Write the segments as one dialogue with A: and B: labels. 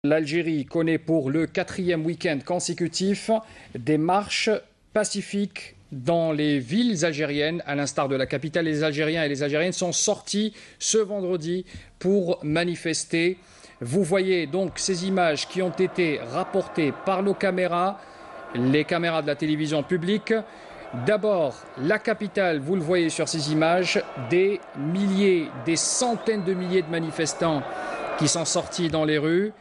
A: L'Algérie connaît pour le 4e week-end consécutif des marches pacifiques dans les villes algériennes, à l'instar de la capitale. Les Algériens et les Algériennes sont sortis ce vendredi pour manifester. Vous voyez donc ces images qui ont été rapportées par nos caméras, les caméras de la télévision publique. D'abord, la capitale, vous le voyez sur ces images, des milliers, des centaines de milliers de manifestants qui sont sortis dans les rues,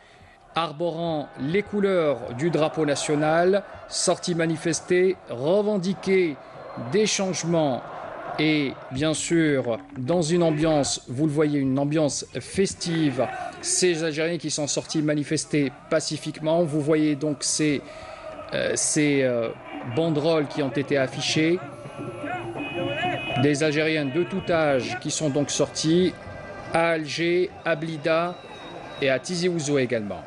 A: arborant les couleurs du drapeau national, sortis manifester, revendiquer des changements et bien sûr dans une ambiance, vous le voyez, une ambiance festive, ces Algériens qui sont sortis manifester pacifiquement. Vous voyez donc ces banderoles qui ont été affichées, des Algériens de tout âge qui sont donc sortis à Alger, à Blida et à Tizi Ouzou également.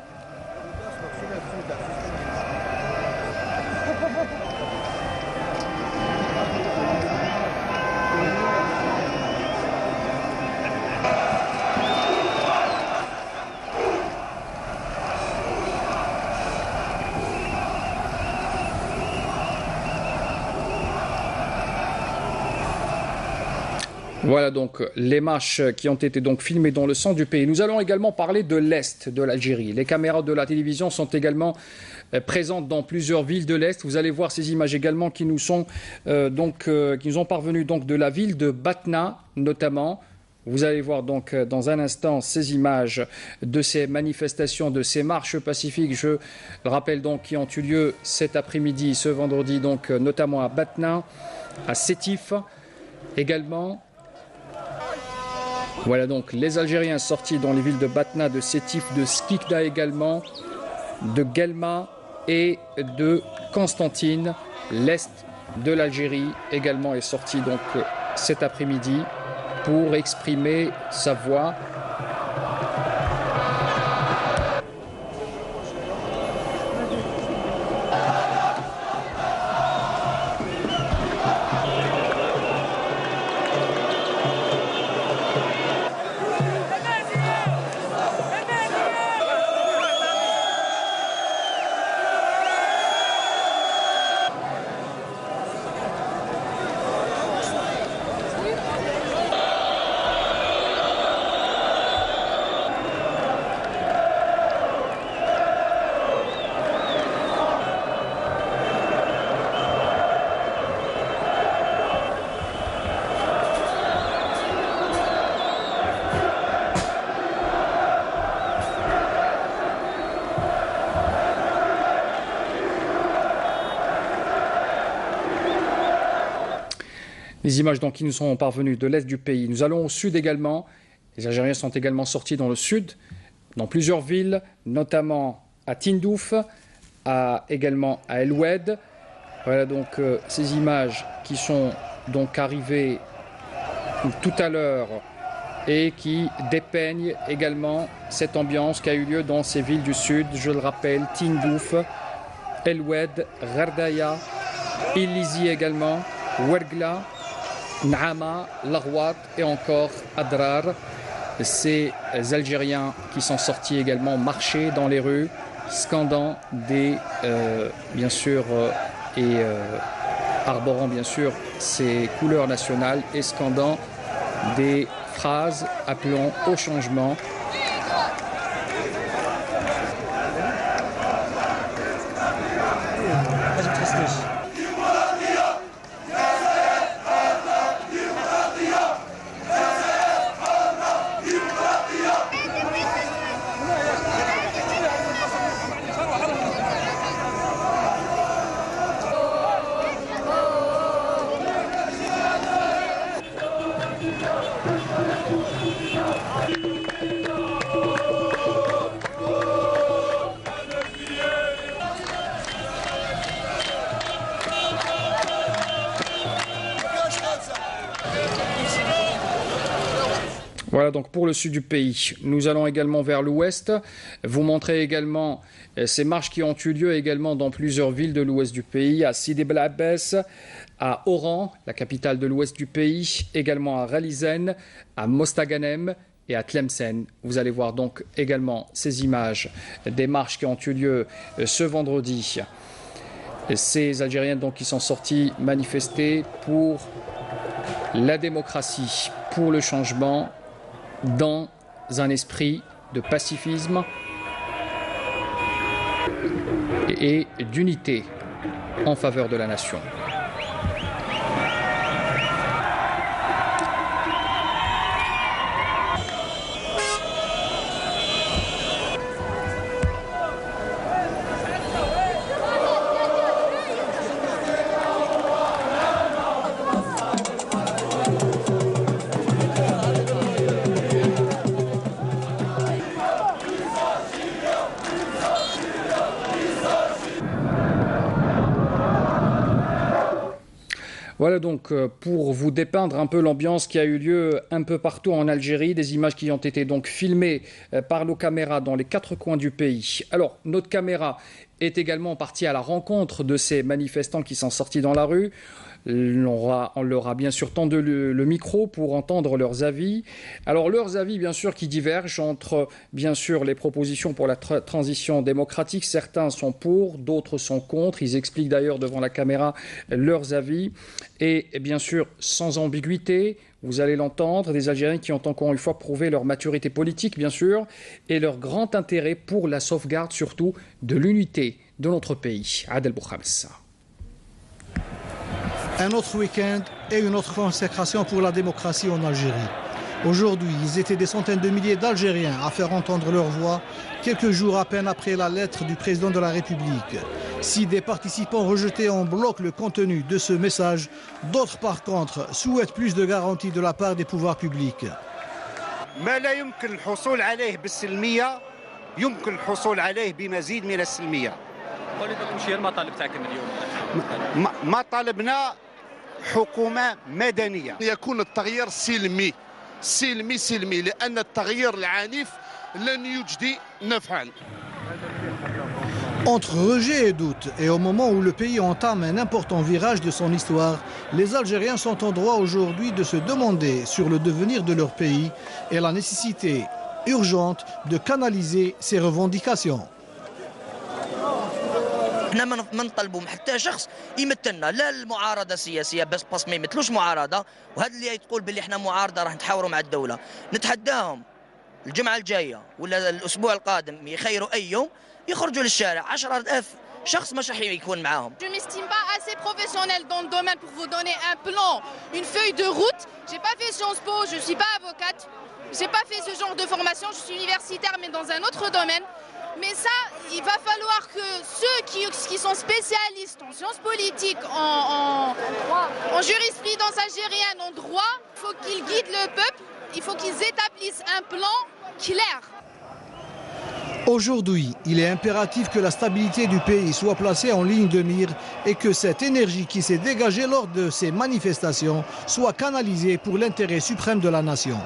A: Voilà donc les marches qui ont été donc filmées dans le centre du pays. Nous allons également parler de l'Est de l'Algérie. Les caméras de la télévision sont également présentes dans plusieurs villes de l'Est. Vous allez voir ces images également qui nous sont qui nous ont parvenu donc de la ville de Batna notamment. Vous allez voir donc dans un instant ces images de ces manifestations, de ces marches pacifiques, je le rappelle donc, qui ont eu lieu cet après-midi, ce vendredi donc notamment à Batna, à Sétif également. Voilà donc les Algériens sortis dans les villes de Batna, de Sétif, de Skikda également, de Guelma et de Constantine. L'Est de l'Algérie également est sorti donc cet après-midi pour exprimer sa voix. Les images donc qui nous sont parvenues de l'Est du pays. Nous allons au Sud également. Les Algériens sont également sortis dans le Sud, dans plusieurs villes, notamment à Tindouf, également à El Oued. Voilà donc ces images qui sont donc arrivées tout à l'heure et qui dépeignent également cette ambiance qui a eu lieu dans ces villes du Sud. Je le rappelle, Tindouf, El Oued, Ghardaya, Ilizi également, Ouergla, Naama, Larouat et encore Adrar. Ces Algériens qui sont sortis également marcher dans les rues, scandant bien sûr, arborant bien sûr ces couleurs nationales et scandant des phrases appelant au changement. Voilà donc pour le sud du pays. Nous allons également vers l'ouest. Vous montrer également ces marches qui ont eu lieu également dans plusieurs villes de l'ouest du pays, à Sidi Bel Abbès, à Oran, la capitale de l'ouest du pays, également à Ralizen, à Mostaganem et à Tlemcen. Vous allez voir donc également ces images des marches qui ont eu lieu ce vendredi. Ces Algériens donc qui sont sortis manifester pour la démocratie, pour le changement, dans un esprit de pacifisme et d'unité en faveur de la nation. Voilà donc pour vous dépeindre un peu l'ambiance qui a eu lieu un peu partout en Algérie, des images qui ont été donc filmées par nos caméras dans les 4 coins du pays. Alors, notre caméra est également partie à la rencontre de ces manifestants qui sont sortis dans la rue. On leur a bien sûr tendu le micro pour entendre leurs avis. Alors leurs avis bien sûr qui divergent entre bien sûr les propositions pour la transition démocratique. Certains sont pour, d'autres sont contre. Ils expliquent d'ailleurs devant la caméra leurs avis. Et bien sûr sans ambiguïté, vous allez l'entendre, des Algériens qui ont encore une fois prouvé leur maturité politique bien sûr et leur grand intérêt pour la sauvegarde surtout de l'unité de notre pays. Adel Boukhams.
B: Un autre week-end et une autre consécration pour la démocratie en Algérie. Aujourd'hui, ils étaient des centaines de milliers d'Algériens à faire entendre leur voix, quelques jours à peine après la lettre du président de la République. Si des participants rejetaient en bloc le contenu de ce message, d'autres par contre souhaitent plus de garanties de la part des pouvoirs publics.
C: ما لا يمكن الحصول عليه بالسلمية يمكن الحصول عليه بمزيد من السلمية.
D: وش هي المطالب تاعكم اليوم؟
C: ما طالبنا حكومة مدنية.
E: يكون التغيير سلمي لأن التغيير العنيف لن يجدي نفعا.
B: Entre rejet et doute, et au moment où le pays entame un important virage de son histoire, les Algériens sont en droit aujourd'hui de se demander sur le devenir de leur pays et la nécessité urgente de canaliser ces revendications.
F: احنا ما نطلبوا حتى شخص يمثلنا، لا المعارضه السياسيه بس ما يمثلوش معارضه، وهذا اللي تقول باللي احنا معارضه راح نتحاوروا مع الدوله، نتحداهم الجمعه الجايه ولا الاسبوع القادم يخيروا اي يوم يخرجوا للشارع 10,000 شخص مش راح يكون معاهم.
G: Je m'estime pas assez professionnelle dans le domaine pour vous donner un plan, une feuille de route. J'ai pas fait Sciences Po, je suis pas avocate. J'ai pas fait ce genre de formation, je suis universitaire mais dans un autre domaine. Mais ça, il va falloir que ceux qui sont spécialistes en sciences politiques, en jurisprudence algérienne, en droit, il faut qu'ils guident le peuple, il faut qu'ils établissent un plan clair.
B: Aujourd'hui, il est impératif que la stabilité du pays soit placée en ligne de mire et que cette énergie qui s'est dégagée lors de ces manifestations soit canalisée pour l'intérêt suprême de la nation.